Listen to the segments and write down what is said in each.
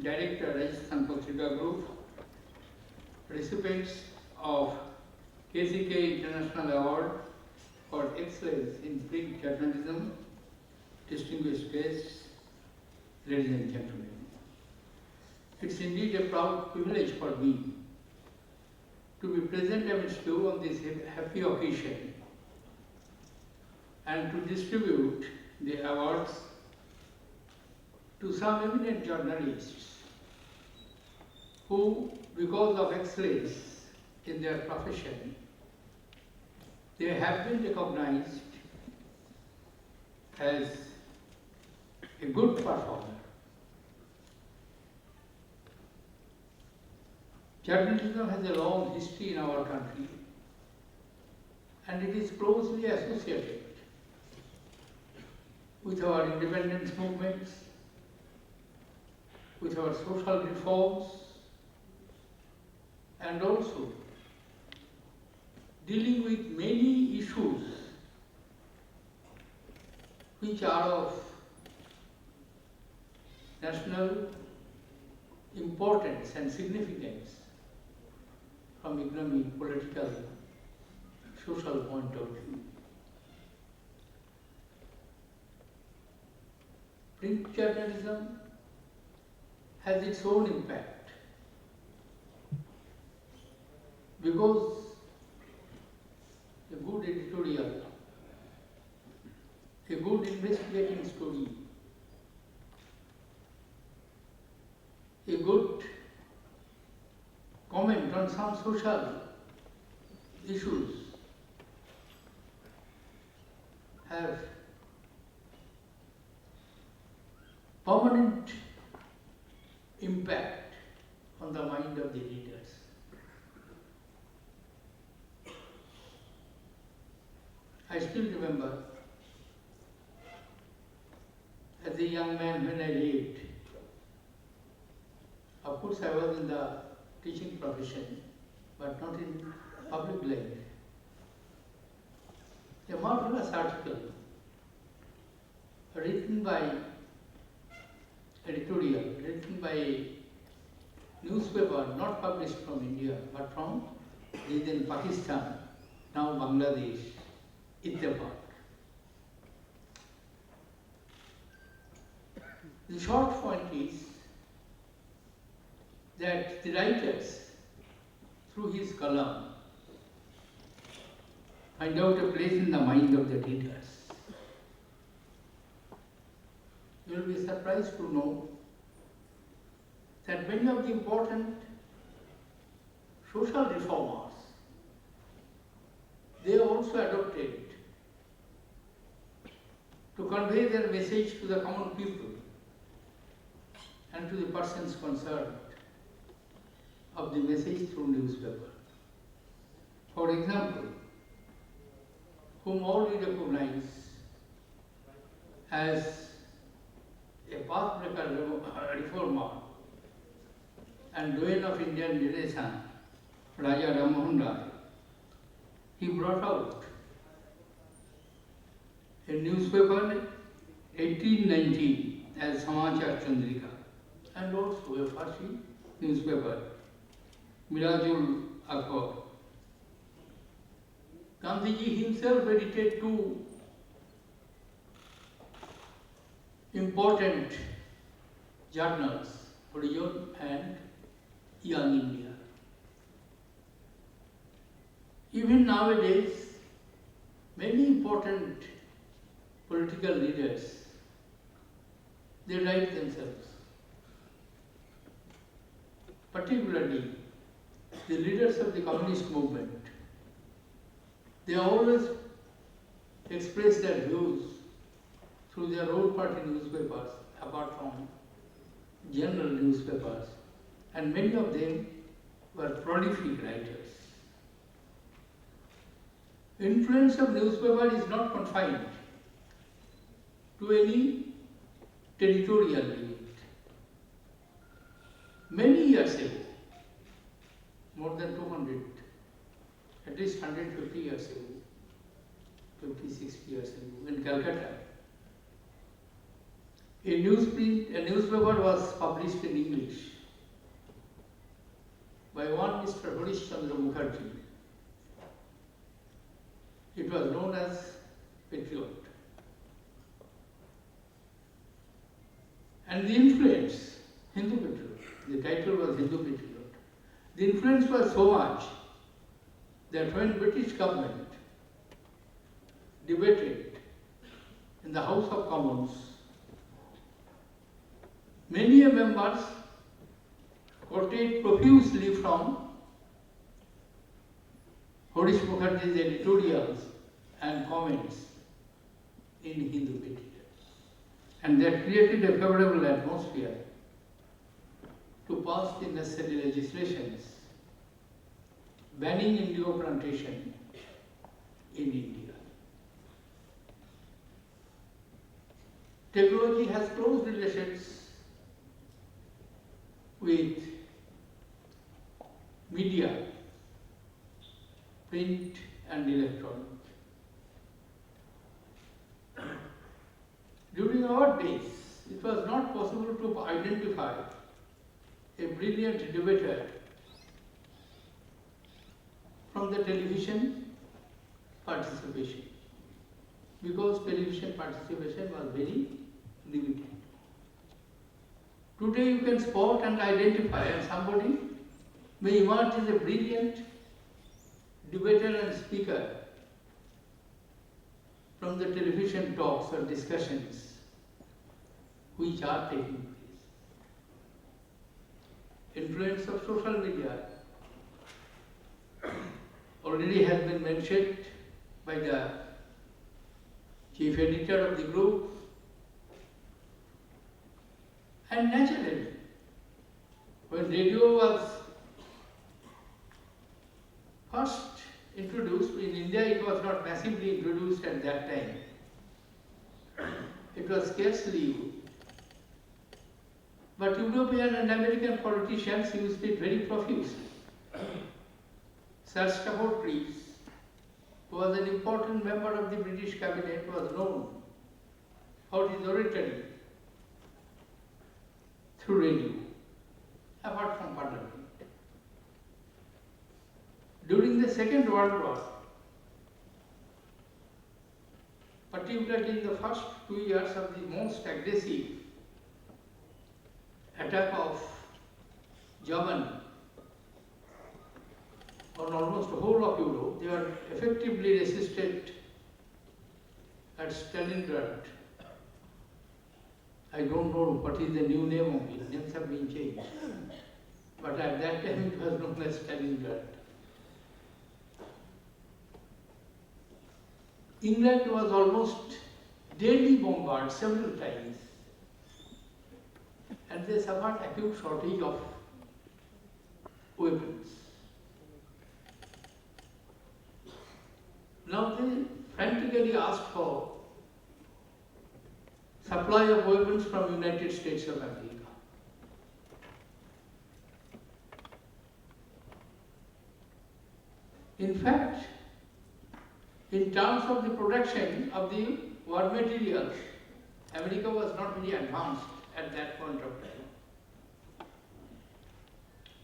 Director, Rajasthan Patrika Group, recipients of KCK International Award for Excellence in Print Journalism, distinguished guests, ladies and gentlemen. It's indeed a proud privilege for me to be present amidst you on this happy occasion and to distribute the awards to some eminent journalists who, because of excellence in their profession, they have been recognized as a good performer. Journalism has a long history in our country, and it is closely associated with our independence movements, with our social reforms, and also dealing with many issues which are of national importance and significance from economic, political, social point of view. Print journalism has its own impact because a good editorial, a good investigating story, a good comment on some social issues have permanent impact on the mind of the readers. I still remember as a young man when I read, of course I was in the teaching profession, but not in public life. A marvelous article written by editorial, written by a newspaper not published from India, but from then Pakistan, now Bangladesh, Ittifaq. The short point is that the writers, through his column, find out a place in the mind of the readers. You will be surprised to know that many of the important social reformers, they also adopted to convey their message to the common people and to the persons concerned of the message through newspaper. For example, whom all we recognize as a pathbreaker reformer and doyen of Indian Renaissance, Raja Ram Mohan Rai, he brought out a newspaper 1819 as Samachar Chandrika, and also a Farsi newspaper, Mirajul Akbar. Gandhiji himself edited two important journals, Horizon and Young India. Even nowadays, many important political leaders, they write themselves. Particularly, the leaders of the communist movement, they always express their views through their own party newspapers, apart from general newspapers, and many of them were prolific writers. Influence of newspaper is not confined to any territorial limit. Many years ago, more than 200, at least 150 years ago, 50, 60 years ago, in Calcutta, A newspaper was published in English by one Mr. Harish Chandra Mukherjee. It was known as Patriot. And the influence, Hindu Patriot, the title was Hindu Patriot. The influence was so much that when British government debated in the House of Commons, many members quoted profusely from Harish Mukherjee's editorials and comments in Hindu Patriot. And that created a favorable atmosphere to pass the necessary legislations banning indigo plantation in India. Technology has close relations with media, print and electronic. During our days, it was not possible to identify a brilliant debater from the television participation, because television participation was very limited. Today you can spot and identify, and somebody may emerge as a brilliant debater and speaker from the television talks or discussions which are taking place. Influence of social media already has been mentioned by the chief editor of the group. And naturally, when radio was first introduced, in India it was not massively introduced at that time. It was scarcely used. But European and American politicians used it very profusely. Sir Stafford Cripps, who was an important member of the British cabinet, was known for his oratory through radio, apart from Parliament. During the Second World War, particularly in the first 2 years of the most aggressive attack of Germany on almost the whole of Europe, they were effectively resisted at Stalingrad. I don't know what is the new name of it, names have been changed. But at that time it was known as Stalingrad. England was almost daily bombarded several times, and they suffered acute shortage of weapons. Now they frantically asked for supply of weapons from United States of America. In fact, in terms of the production of the war materials, America was not very advanced at that point of time.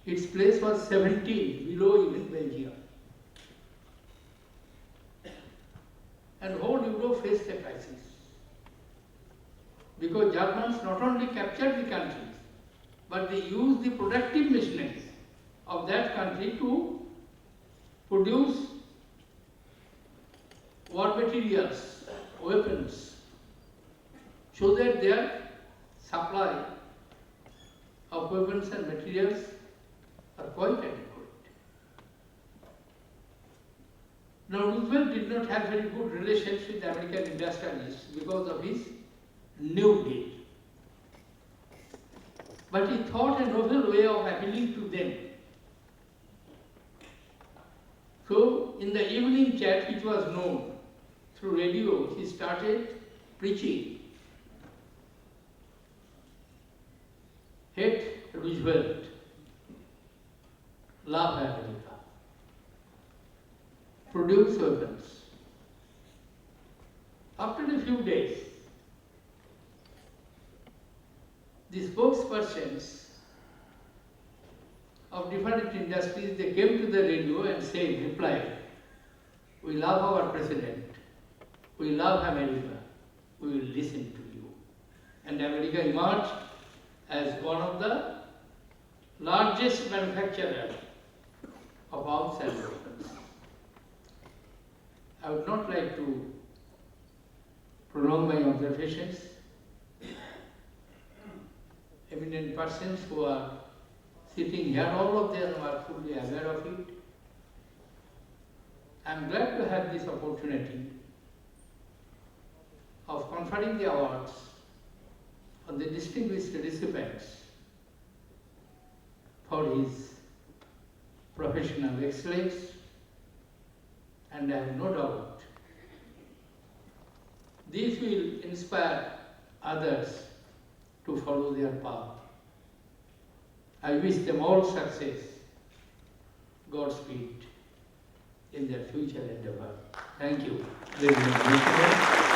Its place was 17, below even Belgium. And whole Europe faced a crisis, because Germans not only captured the country, but they used the productive machinery of that country to produce war materials, weapons, so that their supply of weapons and materials are quite adequate. Now, Roosevelt did not have very good relations with the American industrialists because of his New Deal. But he thought a novel way of appealing to them. So, in the evening chat, which was known through radio, he started preaching. Hate Roosevelt, love America, produce weapons. After a few days, the spokespersons of different industries, they came to the radio and said, replied, we love our president, we love America, we will listen to you. And America emerged as one of the largest manufacturers of arms and weapons. I would not like to prolong my observations. Eminent persons who are sitting here, all of them are fully aware of it. I am glad to have this opportunity of conferring the awards on the distinguished recipients for his professional excellence, and I have no doubt this will inspire others to follow their path. I wish them all success, Godspeed in their future endeavor. Thank you very much.